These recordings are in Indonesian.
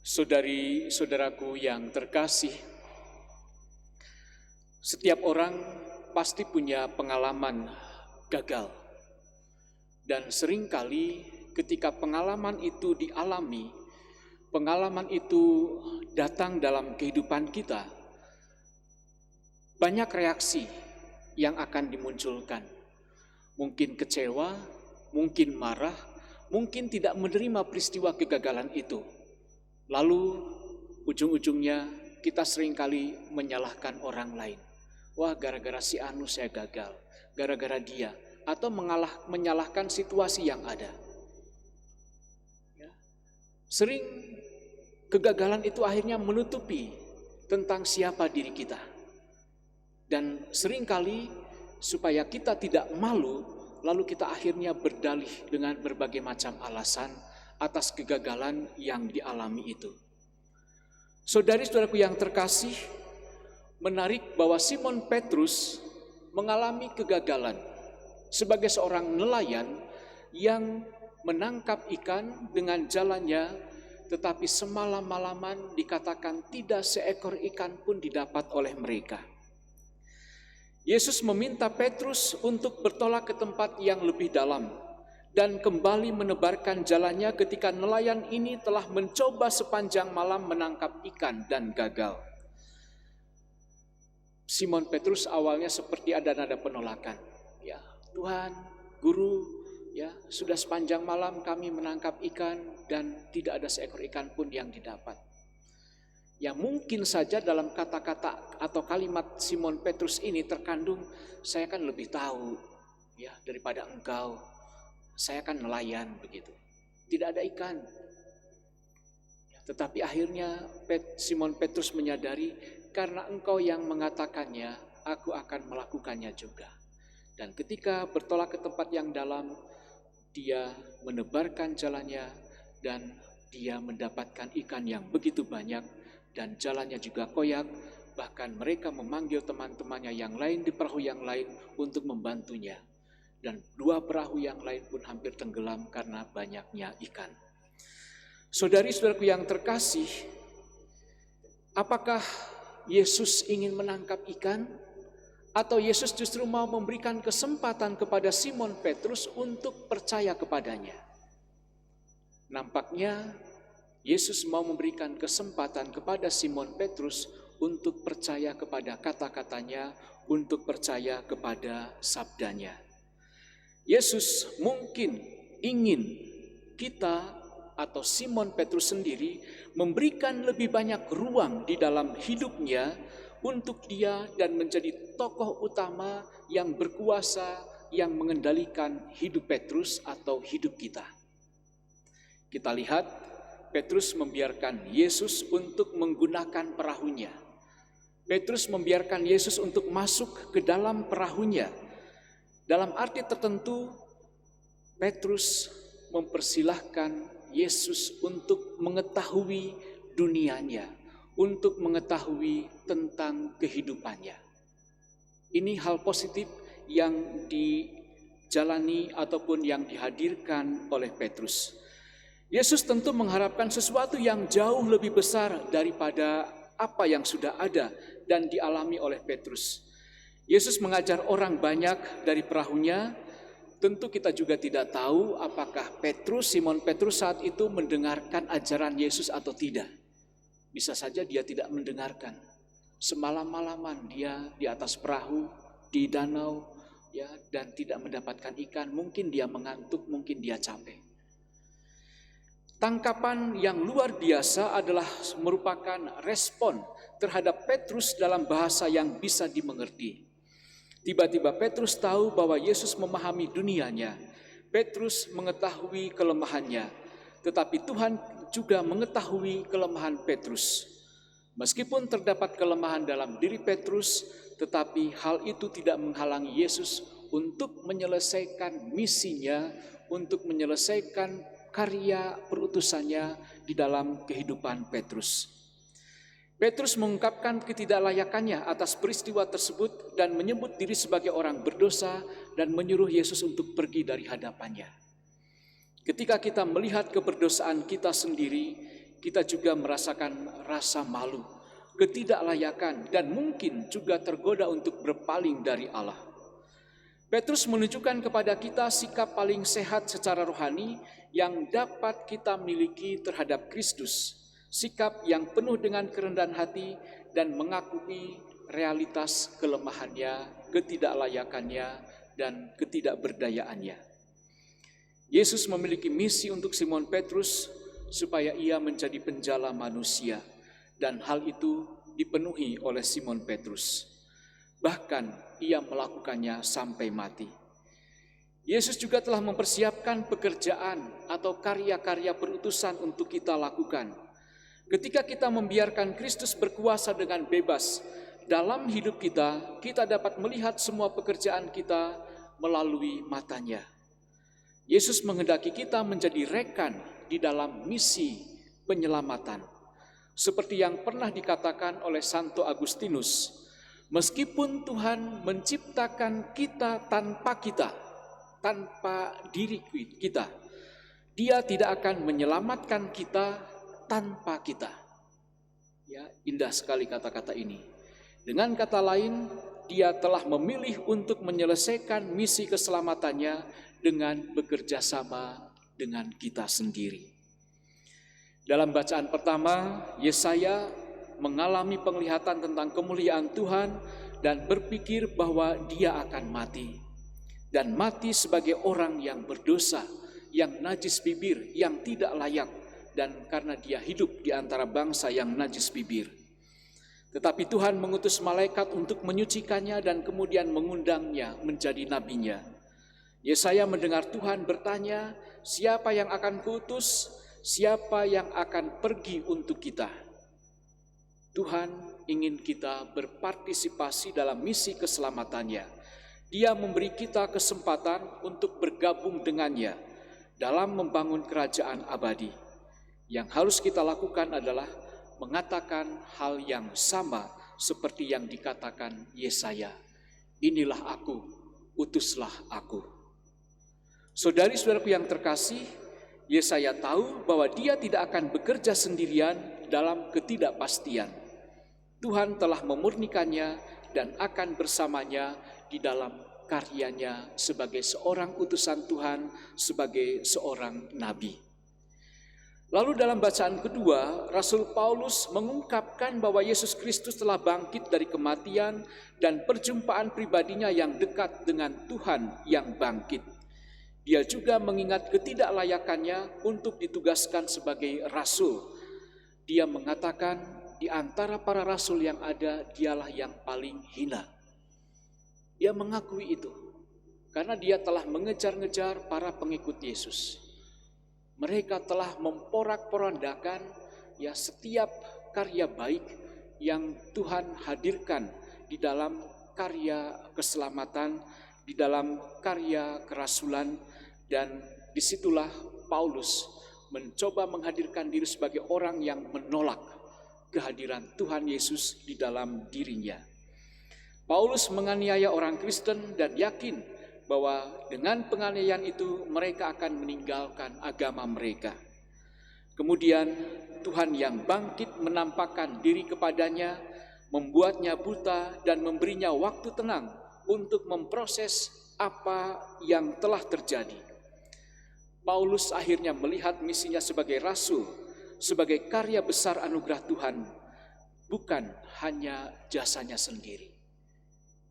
Saudari-saudaraku yang terkasih, setiap orang pasti punya pengalaman gagal. Dan seringkali ketika pengalaman itu dialami, pengalaman itu datang dalam kehidupan kita, banyak reaksi yang akan dimunculkan. Mungkin kecewa, mungkin marah, mungkin tidak menerima peristiwa kegagalan itu. Lalu ujung-ujungnya kita seringkali menyalahkan orang lain. Wah, gara-gara si Anu saya gagal, gara-gara dia, atau menyalahkan situasi yang ada. Sering kegagalan itu akhirnya menutupi tentang siapa diri kita. Dan seringkali supaya kita tidak malu, lalu kita akhirnya berdalih dengan berbagai macam alasan atas kegagalan yang dialami itu. Saudari-saudaraku yang terkasih, menarik bahwa Simon Petrus mengalami kegagalan sebagai seorang nelayan yang menangkap ikan dengan jalannya, tetapi semalam-malaman dikatakan tidak seekor ikan pun didapat oleh mereka. Yesus meminta Petrus untuk bertolak ke tempat yang lebih dalam dan kembali menebarkan jalannya ketika nelayan ini telah mencoba sepanjang malam menangkap ikan dan gagal. Simon Petrus awalnya seperti ada nada penolakan. Ya, Tuhan, Guru, ya, sudah sepanjang malam kami menangkap ikan dan tidak ada seekor ikan pun yang didapat. Ya, mungkin saja dalam kata-kata atau kalimat Simon Petrus ini terkandung, saya kan lebih tahu ya daripada engkau. Saya kan nelayan begitu. Tidak ada ikan. Ya, tetapi akhirnya Simon Petrus menyadari, karena engkau yang mengatakannya, aku akan melakukannya juga. Dan ketika bertolak ke tempat yang dalam, dia menebarkan jalannya dan dia mendapatkan ikan yang begitu banyak dan jalannya juga koyak. Bahkan mereka memanggil teman-temannya yang lain di perahu yang lain untuk membantunya. Dan dua perahu yang lain pun hampir tenggelam karena banyaknya ikan. Saudari-saudaraku yang terkasih, apakah Yesus ingin menangkap ikan? Atau Yesus justru mau memberikan kesempatan kepada Simon Petrus untuk percaya kepadanya? Nampaknya Yesus mau memberikan kesempatan kepada Simon Petrus untuk percaya kepada kata-katanya, untuk percaya kepada sabdanya. Yesus mungkin ingin kita atau Simon Petrus sendiri memberikan lebih banyak ruang di dalam hidupnya untuk dia dan menjadi tokoh utama yang berkuasa yang mengendalikan hidup Petrus atau hidup kita. Kita lihat Petrus membiarkan Yesus untuk menggunakan perahunya. Petrus membiarkan Yesus untuk masuk ke dalam perahunya. Dalam arti tertentu, Petrus mempersilahkan Yesus untuk mengetahui dunianya, untuk mengetahui tentang kehidupannya. Ini hal positif yang dijalani ataupun yang dihadirkan oleh Petrus. Yesus tentu mengharapkan sesuatu yang jauh lebih besar daripada apa yang sudah ada dan dialami oleh Petrus. Yesus mengajar orang banyak dari perahunya. Tentu kita juga tidak tahu apakah Simon Petrus saat itu mendengarkan ajaran Yesus atau tidak. Bisa saja dia tidak mendengarkan. Semalam-malaman dia di atas perahu, di danau, ya, dan tidak mendapatkan ikan. Mungkin dia mengantuk, mungkin dia capek. Tangkapan yang luar biasa adalah merupakan respon terhadap Petrus dalam bahasa yang bisa dimengerti. Tiba-tiba Petrus tahu bahwa Yesus memahami dunianya. Petrus mengetahui kelemahannya, tetapi Tuhan juga mengetahui kelemahan Petrus. Meskipun terdapat kelemahan dalam diri Petrus, tetapi hal itu tidak menghalangi Yesus untuk menyelesaikan misinya, untuk menyelesaikan karya perutusannya di dalam kehidupan Petrus. Petrus mengungkapkan ketidaklayakannya atas peristiwa tersebut dan menyebut diri sebagai orang berdosa dan menyuruh Yesus untuk pergi dari hadapannya. Ketika kita melihat keberdosaan kita sendiri, kita juga merasakan rasa malu, ketidaklayakan, dan mungkin juga tergoda untuk berpaling dari Allah. Petrus menunjukkan kepada kita sikap paling sehat secara rohani yang dapat kita miliki terhadap Kristus, sikap yang penuh dengan kerendahan hati dan mengakui realitas kelemahannya, ketidaklayakannya, dan ketidakberdayaannya. Yesus memiliki misi untuk Simon Petrus supaya ia menjadi penjala manusia, dan hal itu dipenuhi oleh Simon Petrus. Bahkan ia melakukannya sampai mati. Yesus juga telah mempersiapkan pekerjaan atau karya-karya perutusan untuk kita lakukan. Ketika kita membiarkan Kristus berkuasa dengan bebas dalam hidup kita, kita dapat melihat semua pekerjaan kita melalui matanya. Yesus menghendaki kita menjadi rekan di dalam misi penyelamatan. Seperti yang pernah dikatakan oleh Santo Agustinus, meskipun Tuhan menciptakan kita, tanpa diri kita, Dia tidak akan menyelamatkan kita tanpa kita. Ya, indah sekali kata-kata ini. Dengan kata lain, Dia telah memilih untuk menyelesaikan misi keselamatannya dengan bekerja sama dengan kita sendiri. Dalam bacaan pertama, Yesaya mengalami penglihatan tentang kemuliaan Tuhan dan berpikir bahwa dia akan mati. Dan mati sebagai orang yang berdosa, yang najis bibir, yang tidak layak, dan karena dia hidup di antara bangsa yang najis bibir. Tetapi Tuhan mengutus malaikat untuk menyucikannya dan kemudian mengundangnya menjadi nabinya. Yesaya mendengar Tuhan bertanya, siapa yang akan kuutus? Siapa yang akan pergi untuk kita? Tuhan ingin kita berpartisipasi dalam misi keselamatannya. Dia memberi kita kesempatan untuk bergabung dengannya dalam membangun kerajaan abadi. Yang harus kita lakukan adalah mengatakan hal yang sama seperti yang dikatakan Yesaya. Inilah aku, utuslah aku. Saudari-saudaraku yang terkasih, Yesaya tahu bahwa dia tidak akan bekerja sendirian dalam ketidakpastian. Tuhan telah memurnikannya dan akan bersamanya di dalam karyanya sebagai seorang utusan Tuhan, sebagai seorang nabi. Lalu dalam bacaan kedua, Rasul Paulus mengungkapkan bahwa Yesus Kristus telah bangkit dari kematian dan perjumpaan pribadinya yang dekat dengan Tuhan yang bangkit. Dia juga mengingat ketidaklayakannya untuk ditugaskan sebagai rasul. Dia mengatakan di antara para rasul yang ada, dialah yang paling hina. Dia mengakui itu karena dia telah mengejar-ngejar para pengikut Yesus. Mereka telah memporak-porandakan ya setiap karya baik yang Tuhan hadirkan di dalam karya keselamatan, di dalam karya kerasulan, dan disitulah Paulus mencoba menghadirkan diri sebagai orang yang menolak kehadiran Tuhan Yesus di dalam dirinya. Paulus menganiaya orang Kristen dan yakin bahwa dengan penganiayaan itu mereka akan meninggalkan agama mereka. Kemudian Tuhan yang bangkit menampakkan diri kepadanya, membuatnya buta dan memberinya waktu tenang untuk memproses apa yang telah terjadi. Paulus akhirnya melihat misinya sebagai rasul, sebagai karya besar anugerah Tuhan, bukan hanya jasanya sendiri.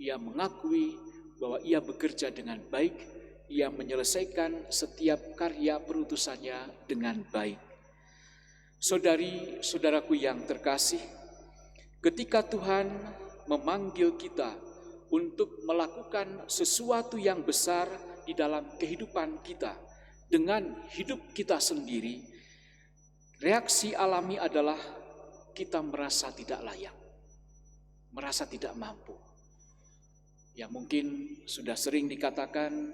Ia mengakui bahwa ia bekerja dengan baik, ia menyelesaikan setiap karya perutusannya dengan baik. Saudari-saudaraku yang terkasih, ketika Tuhan memanggil kita untuk melakukan sesuatu yang besar di dalam kehidupan kita, dengan hidup kita sendiri, reaksi alami adalah kita merasa tidak layak, merasa tidak mampu. Ya mungkin sudah sering dikatakan,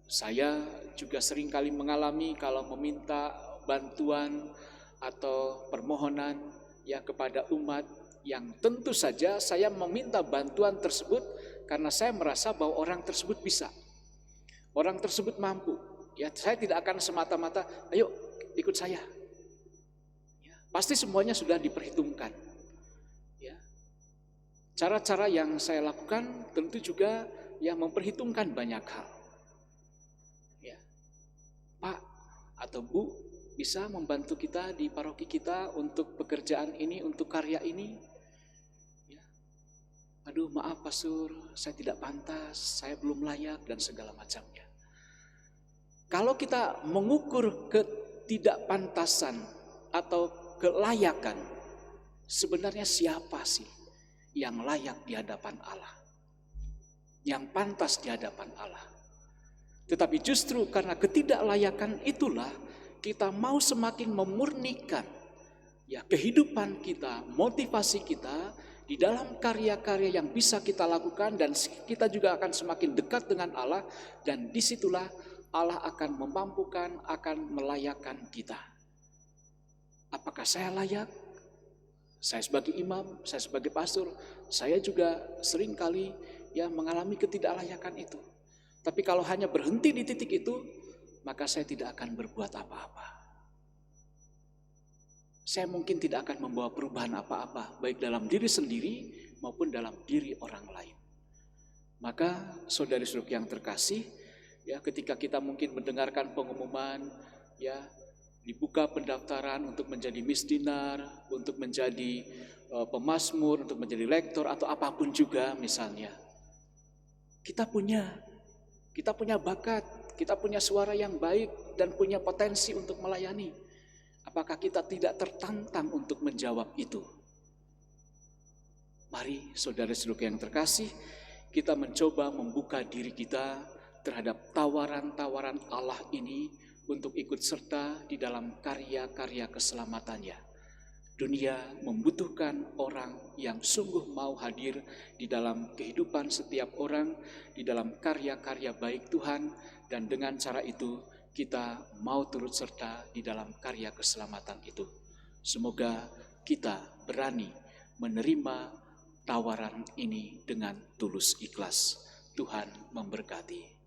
saya juga sering kali mengalami kalau meminta bantuan atau permohonan ya kepada umat, yang tentu saja saya meminta bantuan tersebut karena saya merasa bahwa orang tersebut bisa, orang tersebut mampu. Ya, saya tidak akan semata-mata, ayo ikut saya. Ya, Pasti semuanya sudah diperhitungkan. Ya. Cara-cara yang saya lakukan tentu juga memperhitungkan banyak hal. Ya. Pak atau Bu, bisa membantu kita di paroki kita untuk pekerjaan ini, untuk karya ini? Ya. Aduh, maaf Pastor, saya tidak pantas, saya belum layak, dan segala macamnya. Kalau kita mengukur ketidakpantasan atau kelayakan, sebenarnya siapa sih yang layak di hadapan Allah, yang pantas di hadapan Allah? Tetapi justru karena ketidaklayakan itulah kita mau semakin memurnikan kehidupan kita, motivasi kita di dalam karya-karya yang bisa kita lakukan, dan kita juga akan semakin dekat dengan Allah, dan disitulah Allah akan memampukan, akan melayakkan kita. Apakah saya layak? Saya sebagai imam, saya sebagai pastor, saya juga seringkali mengalami ketidaklayakan itu. Tapi kalau hanya berhenti di titik itu, maka saya tidak akan berbuat apa-apa. Saya mungkin tidak akan membawa perubahan apa-apa, baik dalam diri sendiri maupun dalam diri orang lain. Maka saudari-saudari yang terkasih, ketika kita mungkin mendengarkan pengumuman, dibuka pendaftaran untuk menjadi misdinar, untuk menjadi pemazmur, untuk menjadi lektor atau apapun juga misalnya. Kita punya bakat, kita punya suara yang baik dan punya potensi untuk melayani. Apakah kita tidak tertantang untuk menjawab itu? Mari saudara-saudara yang terkasih, kita mencoba membuka diri kita terhadap tawaran-tawaran Allah ini untuk ikut serta di dalam karya-karya keselamatannya. Dunia membutuhkan orang yang sungguh mau hadir di dalam kehidupan setiap orang, di dalam karya-karya baik Tuhan, dan dengan cara itu kita mau turut serta di dalam karya keselamatan itu. Semoga kita berani menerima tawaran ini dengan tulus ikhlas. Tuhan memberkati.